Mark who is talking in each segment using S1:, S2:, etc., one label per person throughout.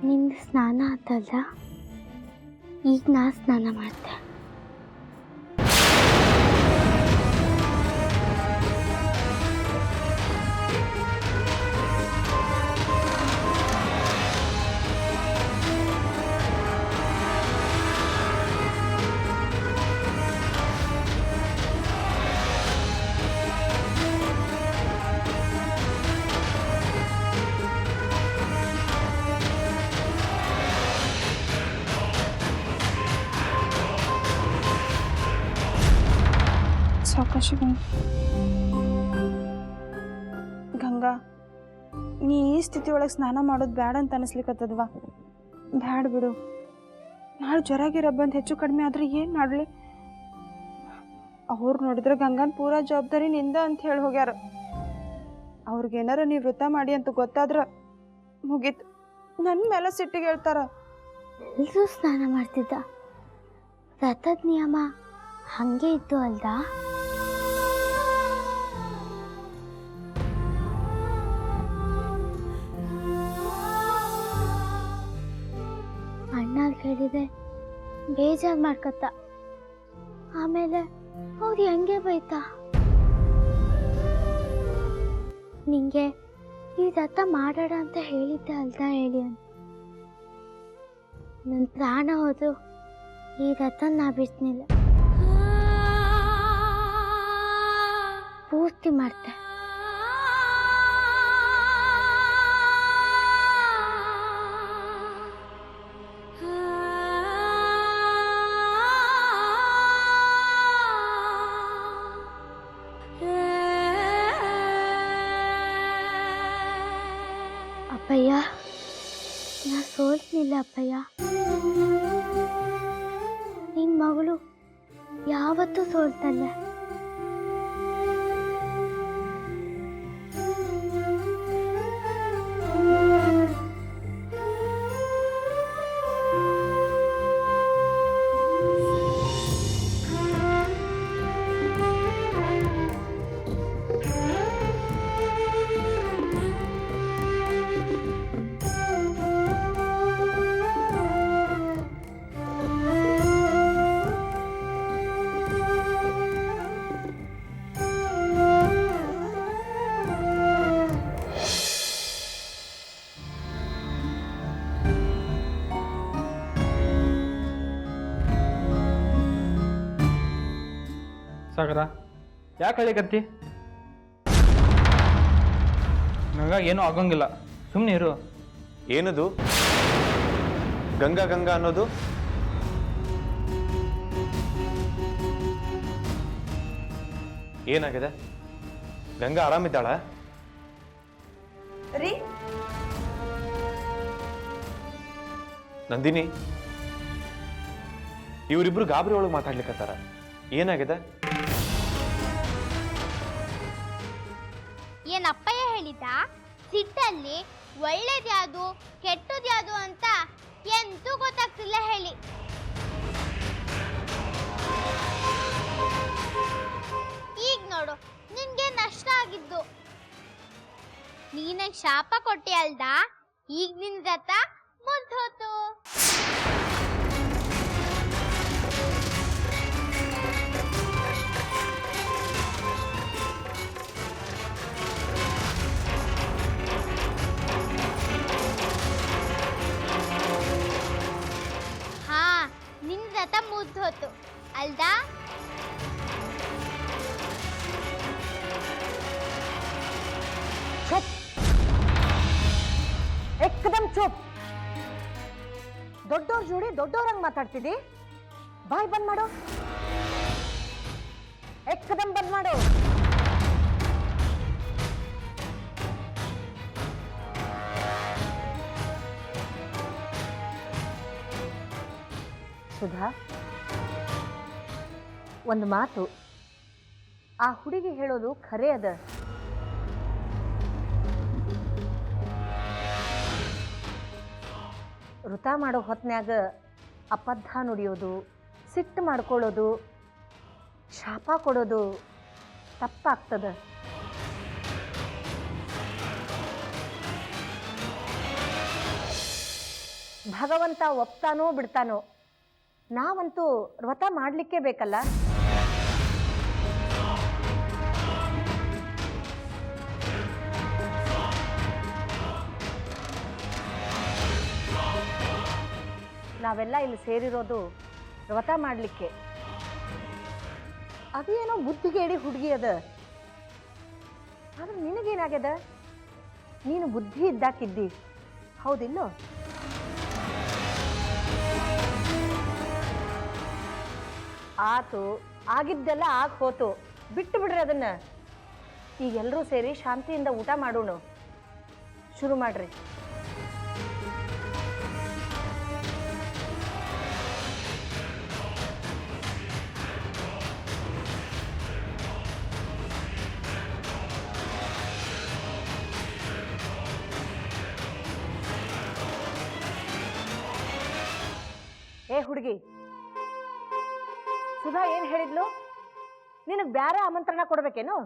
S1: ನಿಂದ ಸ್ನಾನ ಆತಲ್ಲ, ಈಗ ನಾ ಸ್ನಾನ ಮಾಡ್ತೆ.
S2: ಸಾವಕಾಶ ಗಂಗಾ, ನೀ ಈ ಸ್ಥಿತಿ ಒಳಗೆ ಸ್ನಾನ ಮಾಡೋದು ಬ್ಯಾಡ ಅಂತ ಅನಿಸ್ಲಿಕ್ಕತ್ತದವಾ. ಬ್ಯಾಡ ಬಿಡು. ನಾಳೆ ಜ್ವರಾಗಿರ ಬಂದು ಹೆಚ್ಚು ಕಡಿಮೆ ಆದ್ರೆ ಏನು ಮಾಡಲಿ? ಅವ್ರು ನೋಡಿದ್ರೆ ಗಂಗನ ಪೂರಾ ಜವಾಬ್ದಾರಿ ನಿಂದ ಅಂತ ಹೇಳಿ ಹೋಗ್ಯಾರ. ಅವ್ರಿಗೇನಾರ ನೀವು ವೃತ ಮಾಡಿ ಅಂತ ಗೊತ್ತಾದ್ರೆ ಮುಗೀತು, ನನ್ನ ಮೇಲೆ ಸಿಟ್ಟಿಗೆ ಹೇಳ್ತಾರ.
S1: ಎಲ್ಲರೂ ಸ್ನಾನ ಮಾಡ್ತಿದ್ದ, ವ್ರತದ ನಿಯಮ ಹಾಗೆ ಇತ್ತು ಅಲ್ದಾ? ಅಣ್ಣ ಹೇಳಿದೆ ಬೇಜಾರು ಮಾಡ್ಕತ್ತ, ಆಮೇಲೆ ಅವ್ರು ಹೆಂಗೆ ಬೈತಾ. ನಿಂಗೆ ಈ ವ್ರತ ಮಾಡೋಣ ಅಂತ ಹೇಳಿದ್ದೆ ಅಲ್ದಾ ಹೇಳಿ ಅಂತ. ನನ್ನ ಪ್ರಾಣ ಹೋದ್ರು ಈ ವ್ರತ ನಾ ಬಿಡ್ತಿಲ್ಲ, ಪೂರ್ತಿ ಮಾಡ್ತೆ. ಅಪ್ಪಯ್ಯ, ನಾ ಸೋಲ್ತಿಲ್ಲ ಅಪ್ಪಯ್ಯ. ನಿನ್ನ ಮಗಳು ಯಾವತ್ತೂ ಸೋಲ್ತಲ್ಲ.
S3: ಸಾಗರ, ಯಾಕೆ ಹೇಳಿಕತ್ತಿ? ಗಂಗಾ ಏನೂ ಆಗಂಗಿಲ್ಲ, ಸುಮ್ಮನೆ ಇರು.
S4: ಏನದು ಗಂಗಾ ಗಂಗಾ ಅನ್ನೋದು? ಏನಾಗಿದೆ? ಗಂಗಾ ಆರಾಮಿದ್ದಾಳ?
S2: ರೀ
S4: ನಂದಿನಿ, ಇವರಿಬ್ರು ಗಾಬರಿ ಒಳಗೆ ಮಾತಾಡ್ಲಿಕ್ಕತ್ತಾರ. ಏನಾಗಿದೆ?
S5: ಏನಪ್ಪಯ್ಯ ಹೇಳಿದ? ಸಿಟ್ಟಲ್ಲಿ ಒಳ್ಳೇದ್ಯಾವುದು ಕೆಟ್ಟದ್ಯಾವುದು ಅಂತ ಎಂತೂ ಗೊತ್ತಾಗ್ತಿಲ್ಲ ಹೇಳಿ. ಈಗ ನೋಡು, ನಿನ್ಗೆ ನಷ್ಟ ಆಗಿದ್ದು. ನೀನಂಗ್ ಶಾಪ ಕೊಟ್ಟಿ ಅಲ್ದಾ, ಈಗ ನಿನ್ ವ್ರತ ಮುಗ್ದೋತು. ನಿನ್ ವ್ರತ ಮುಗ್ದೋತು ಅಲ್ದಾ?
S6: ಚುಪ್, ಏಕದಮ್ ಚುಪ್. ದೊಡ್ಡವ್ರ ಜೋಡಿ ದೊಡ್ಡವ್ರಂಗ್ ಮಾತಾಡ್ತಿದ್ದಿ. ಬಾಯ್ ಬಂದ್ ಮಾಡು, ಏಕದಮ್ ಬಂದ್ ಮಾಡು. ಸುಧಾ, ಒಂದು ಮಾತು, ಆ ಹುಡುಗಿ ಹೇಳೋದು ಖರೆ ಅದ. ವೃತ ಮಾಡೋ ಹೊತ್ನ್ಯಾಗ ಅಪದ್ಧ ನುಡಿಯೋದು, ಸಿಟ್ಟು ಮಾಡ್ಕೊಳ್ಳೋದು, ಶಾಪ ಕೊಡೋದು ತಪ್ಪಾಗ್ತದ. ಭಗವಂತ ಒಪ್ತಾನೋ ಬಿಡ್ತಾನೋ, ನಾವಂತೂ ವ್ರತ ಮಾಡಲಿಕ್ಕೆ ಬೇಕಲ್ಲ. ನಾವೆಲ್ಲ ಇಲ್ಲಿ ಸೇರಿರೋದು ವ್ರತ ಮಾಡಲಿಕ್ಕೆ. ಅದೇನೋ ಬುದ್ಧಿಗೇಡಿ ಹುಡುಗಿ ಅದ. ಆದ್ರೆ ನಿನಗೇನಾಗ್ಯದ? ನೀನು ಬುದ್ಧಿ ಇದ್ದಾಕಿದ್ದಿ, ಹೌದಿಲ್ಲೋ? ಆತು, ಆಗಿದ್ದೆಲ್ಲ ಆಗ ಹೋತು, ಬಿಟ್ಟು ಬಿಡ್ರಿ ಅದನ್ನ. ಈಗ ಎಲ್ಲರೂ ಸೇರಿ ಶಾಂತಿಯಿಂದ ಊಟ ಮಾಡೋಣ. ಶುರು ಮಾಡ್ರಿ. ಏ ಹುಡುಗಿ, ಸುಧಾ ಏನ್ ಹೇಳಿದ್ಲು? ನಿನಗ್ ಬ್ಯಾರೆ ಆಮಂತ್ರಣ ಕೊಡ್ಬೇಕೇನು?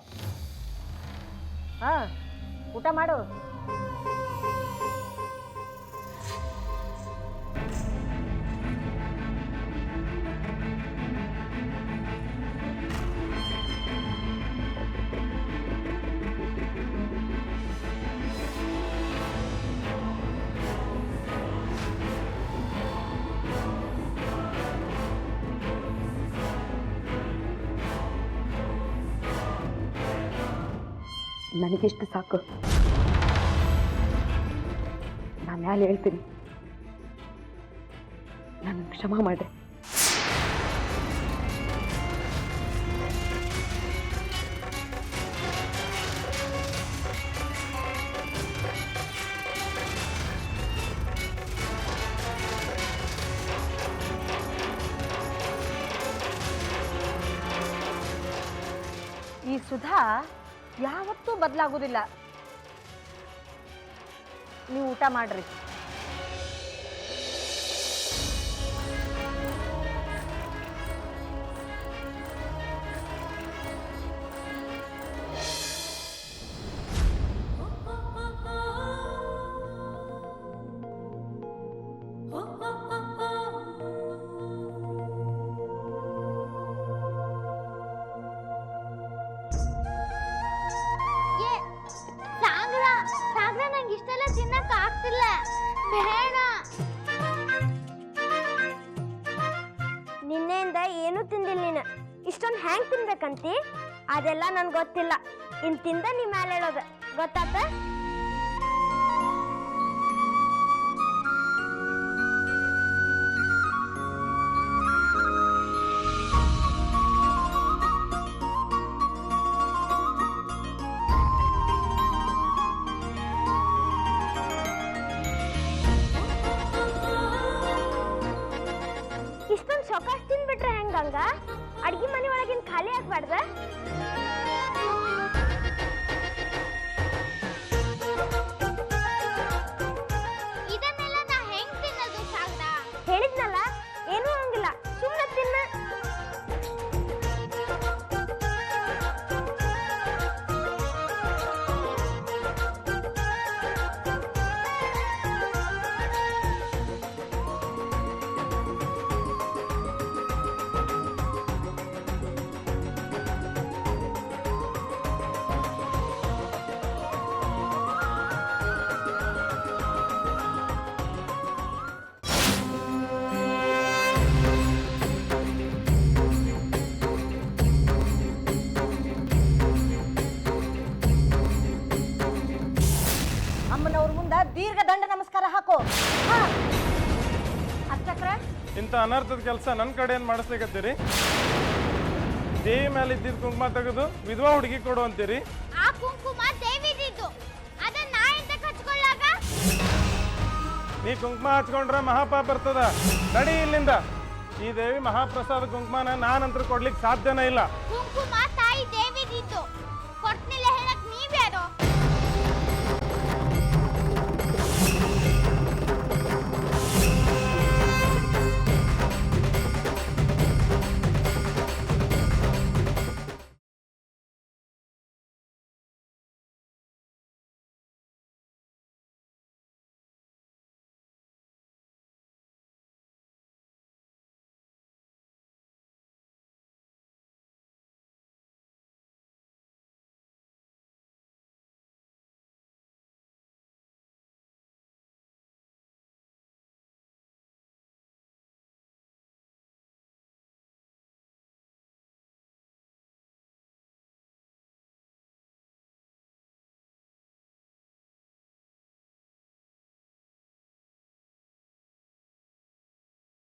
S6: ಹಾ, ಊಟ ಮಾಡು. ನನಗಿಷ್ಟು ಸಾಕು. ನಾನು ಮ್ಯಾಲೆ ಹೇಳ್ತೀನಿ, ನನ್ನ ಕ್ಷಮ ಮಾಡ್ರಿ. ಈ ಸುಧಾ ಯಾವತ್ತೂ ಬದಲಾಗೋದಿಲ್ಲ. ನೀವು ಊಟ ಮಾಡ್ರಿ.
S5: ಇಷ್ಟೆಲ್ಲ ತಿನ್ನಕ್ ಆಗ್ತಿಲ್ಲ, ಬೇಡ. ನಿನ್ನೆಯಿಂದ ಏನು ತಿಂದಿಲ್ಲ ನೀನು. ಇಷ್ಟೊಂದು ಹ್ಯಾಂಗ್ ತಿನ್ಬೇಕಂತಿ? ಅದೆಲ್ಲ ನನ್ಗೆ ಗೊತ್ತಿಲ್ಲ. ಇನ್ ತಿಂದ ನೀ ಮ್ಯಾಲೆ ಹೇಳೋದು ಗೊತ್ತಾತ? ಇಷ್ಟೊಂದು ಸೊಕಾಸ್ ತಿನ್ಬಿಟ್ರೆ ಹೆಂಗಂಗ? ಅಡ್ಗಿ ಮನೆ ಒಳಗಿನ ಖಾಲಿ ಆಗ್ಬಾರ್ದ? ಇದನ್ನೆಲ್ಲ ನಾ ಹೆಂಗ್ ತಿನ್ನೋದು ಸಾಗ್ದ? ಹೇಳಿದ್ನಲ್ಲ, ಏನೂ ಹಂಗಿಲ್ಲ, ಸುಮ್ಮನೆ ತಿನ್ನ.
S6: ಅಮ್ಮನವ್ರ ಮುಂದೆ ದೀರ್ಘ ದಂಡ ನಮಸ್ಕಾರ ಹಾಕು. ಅಷ್ಟಕ್ರ
S7: ಇಂಥ ಅನರ್ಥದ ಕೆಲಸ ನನ್ನ ಕಡೆ ಏನು ಮಾಡಿಸ್ಲಿಕತ್ತೀರಿ? ದೇವಿ ಮೇಲೆ ಇದ್ದಿದ್ದು ಕುಂಕುಮ ತೆಗೆದು ವಿಧವಾ ಹುಡುಗಿ ಕೊಡು ಅಂತೀರಿ?
S5: ಆ ಕುಂಕುಮ ದೇವಿದಿದ್ದು, ಅದನ್ನ ನಾ ಎಂತ ಹಚ್ಕೊಳ್ಳಾಗ?
S7: ನೀ ಕುಂಕುಮ ಹಚ್ಕೊಂಡ್ರೆ ಮಹಾಪಾಪ ಬರ್ತದ. ನಡಿ ಇಲ್ಲಿಂದ. ಈ ದೇವಿ ಮಹಾಪ್ರಸಾದ ಕುಂಕುಮನ ನಾನಂತರ ಕೊಡ್ಲಿಕ್ಕೆ ಸಾಧ್ಯನೇ ಇಲ್ಲ.
S5: ಕುಂಕುಮ